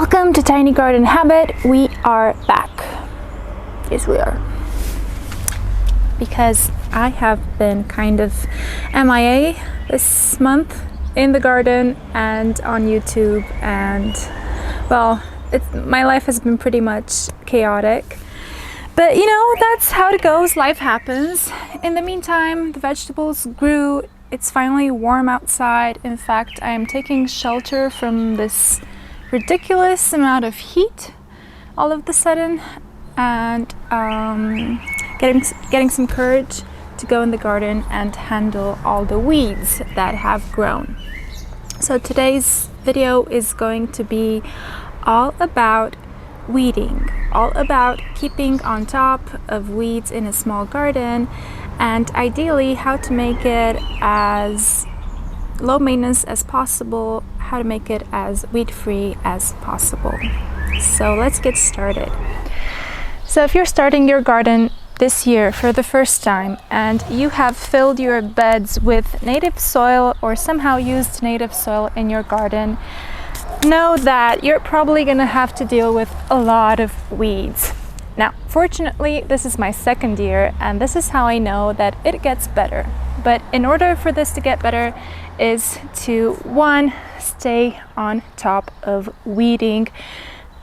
Welcome to Tiny Garden Habit. We are back. Yes, we are. Because I have been kind of MIA this month in the garden and on YouTube, and well, my life has been pretty much chaotic. But you know, that's how it goes. Life happens. In the meantime, the vegetables grew. It's finally warm outside. In fact, I am taking shelter from this ridiculous amount of heat all of the sudden, and getting some courage to go in the garden and handle all the weeds that have grown. So today's video is going to be all about weeding, all about keeping on top of weeds in a small garden, and ideally how to make it as low maintenance as possible, how to make it as weed free as possible. So let's get started. So if you're starting your garden this year for the first time and you have filled your beds with native soil or somehow used native soil in your garden, know that you're probably going to have to deal with a lot of weeds. Now, fortunately, this is my second year, and this is how I know that it gets better. But in order for this to get better is to, one, stay on top of weeding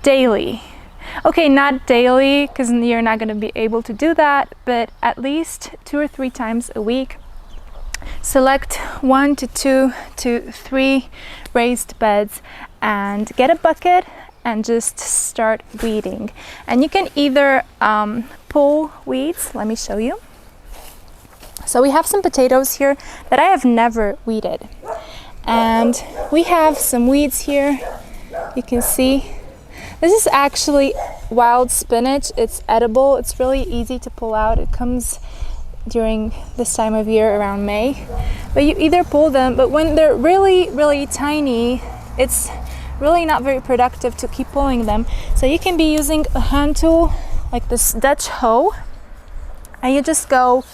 daily. Okay, not daily, because you're not going to be able to do that, but at least 2 or 3 times a week. Select 1 to 2 to 3 raised beds and get a bucket and just start weeding. And you can either pull weeds. Let me show you. So we have some potatoes here that I have never weeded, and we have some weeds here. You can see this is actually wild spinach. It's edible. It's really easy to pull out. It comes during this time of year around May, but you either pull them, but when they're really tiny, it's really not very productive to keep pulling them. So you can be using a hand tool like this Dutch hoe, and you just go.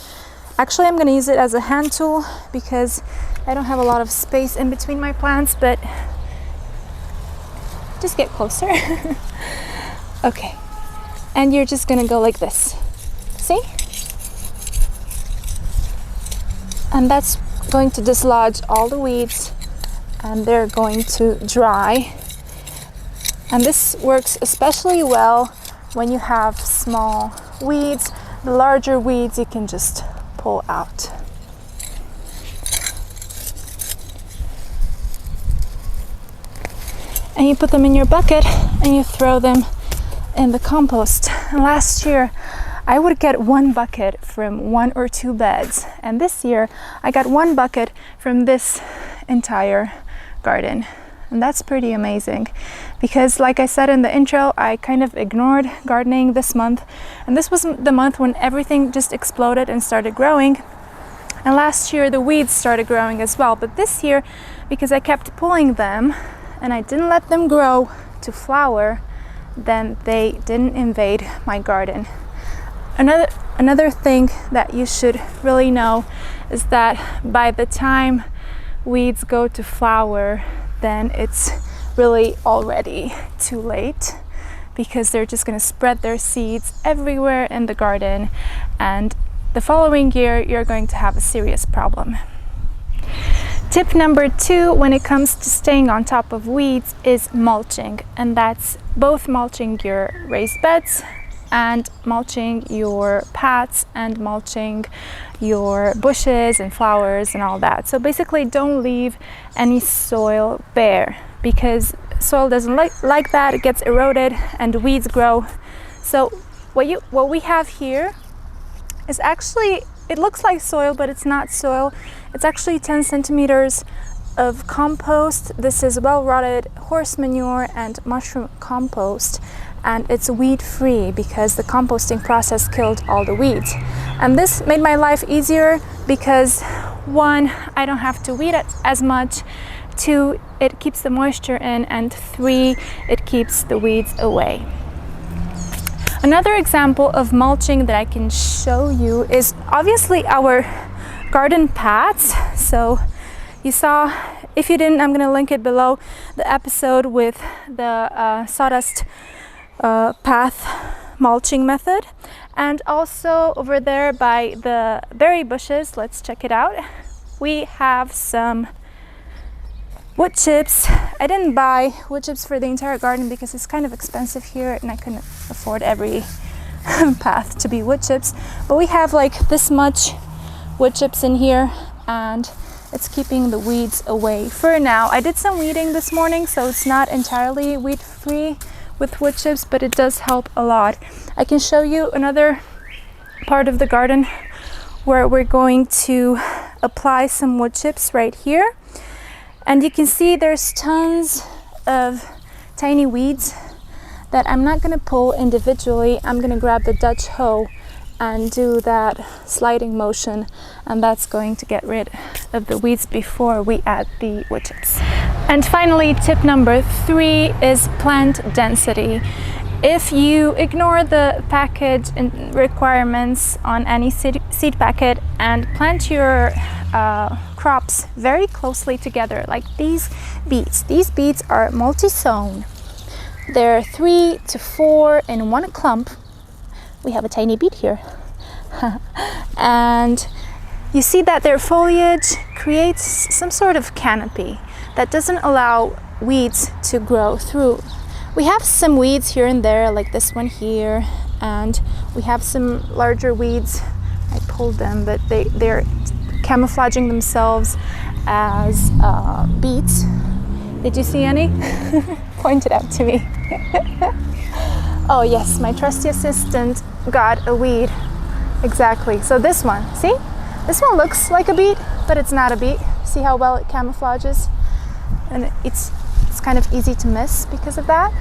Actually, I'm going to use it as a hand tool because I don't have a lot of space in between my plants, but just get closer. Okay, and you're just going to go like this. See? And that's going to dislodge all the weeds, and they're going to dry. And this works especially well when you have small weeds. The larger weeds you can just pull out. And you put them in your bucket and you throw them in the compost. And last year I would get 1 bucket from 1 or 2 beds, and this year I got 1 bucket from this entire garden. And that's pretty amazing because, like I said in the intro, I kind of ignored gardening this month, and this was the month when everything just exploded and started growing. And last year the weeds started growing as well, but this year, because I kept pulling them and I didn't let them grow to flower, then they didn't invade my garden. Another thing that you should really know is that by the time weeds go to flower, then it's really already too late, because they're just going to spread their seeds everywhere in the garden, and the following year you're going to have a serious problem. Tip number 2 when it comes to staying on top of weeds is mulching, and that's both mulching your raised beds and mulching your paths and mulching your bushes and flowers and all that. So basically, don't leave any soil bare, because soil doesn't like that. It gets eroded and weeds grow. So what we have here is actually, it looks like soil, but it's not soil. It's actually 10 centimeters of compost. This is well-rotted horse manure and mushroom compost, and it's weed free because the composting process killed all the weeds. And this made my life easier because, 1, I don't have to weed it as much, 2, it keeps the moisture in, and 3, it keeps the weeds away. Another example of mulching that I can show you is obviously our garden paths. So You saw, if you didn't, I'm going to link it below, the episode with the sawdust path mulching method. And also over there by the berry bushes, let's check it out. We have some wood chips. I didn't buy wood chips for the entire garden because it's kind of expensive here and I couldn't afford every path to be wood chips. But we have like this much wood chips in here and it's keeping the weeds away for now. I did some weeding this morning, so it's not entirely weed free with wood chips, but it does help a lot. I can show you another part of the garden where we're going to apply some wood chips right here. And you can see there's tons of tiny weeds that I'm not going to pull individually. I'm going to grab the Dutch hoe and do that sliding motion, and that's going to get rid of the weeds before we add the wood chips. And finally, tip number 3 is plant density. If you ignore the package requirements on any seed packet and plant your crops very closely together, like these beets are multi-sown. They're 3 to 4 in one clump. We have a tiny beet here. And you see that their foliage creates some sort of canopy that doesn't allow weeds to grow through. We have some weeds here and there, like this one here, and we have some larger weeds. I pulled them, but they're camouflaging themselves as beets. Did you see any? Point it out to me. Oh yes, my trusty assistant got a weed. Exactly. So this one, see? This one looks like a beet, but it's not a beet. See how well it camouflages? And it's kind of easy to miss because of that.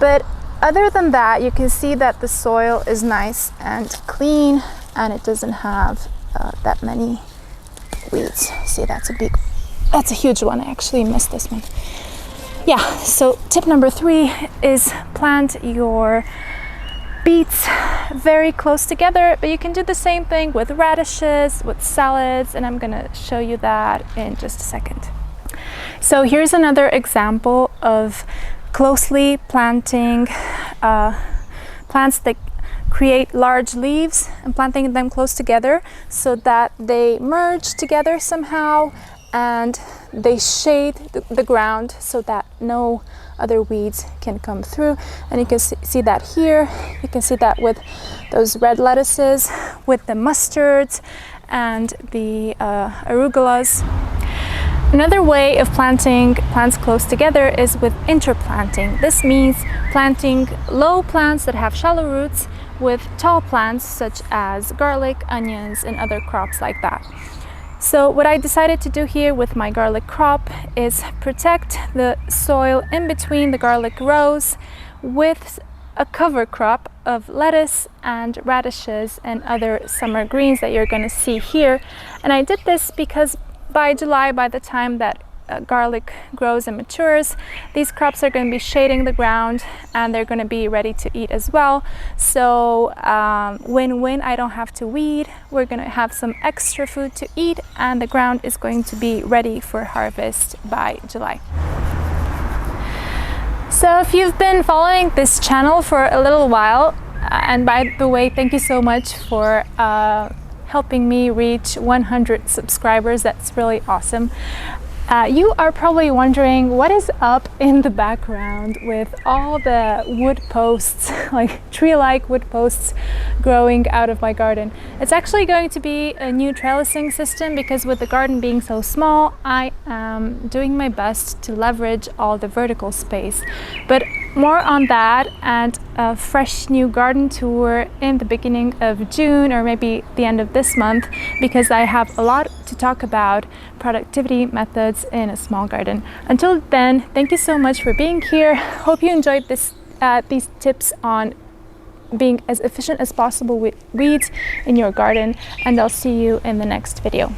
But other than that, you can see that the soil is nice and clean and it doesn't have that many weeds. See, that's a huge one. I actually missed this one. Yeah, so tip number 3 is plant your beets very close together, but you can do the same thing with radishes, with salads, and I'm gonna show you that in just a second. So here's another example of closely planting plants that create large leaves and planting them close together so that they merge together somehow and they shade the ground so that no other weeds can come through. And you can see that here. You can see that with those red lettuces, with the mustards and the arugulas. Another way of planting plants close together is with interplanting. This means planting low plants that have shallow roots with tall plants such as garlic, onions, and other crops like that. So what I decided to do here with my garlic crop is protect the soil in between the garlic rows with a cover crop of lettuce and radishes and other summer greens that you're going to see here. And I did this because by July, by the time that garlic grows and matures, these crops are going to be shading the ground and they're going to be ready to eat as well. So win-win, I don't have to weed, we're going to have some extra food to eat, and the ground is going to be ready for harvest by July. So if you've been following this channel for a little while, and by the way, thank you so much for helping me reach 100 subscribers. That's really awesome. You are probably wondering what is up in the background with all the wood posts, like tree-like wood posts growing out of my garden. It's actually going to be a new trellising system because with the garden being so small, I am doing my best to leverage all the vertical space. But more on that and a fresh new garden tour in the beginning of June or maybe the end of this month, because I have a lot to talk about productivity methods in a small garden. Until then, thank you so much for being here. Hope you enjoyed these tips on being as efficient as possible with weeds in your garden, and I'll see you in the next video.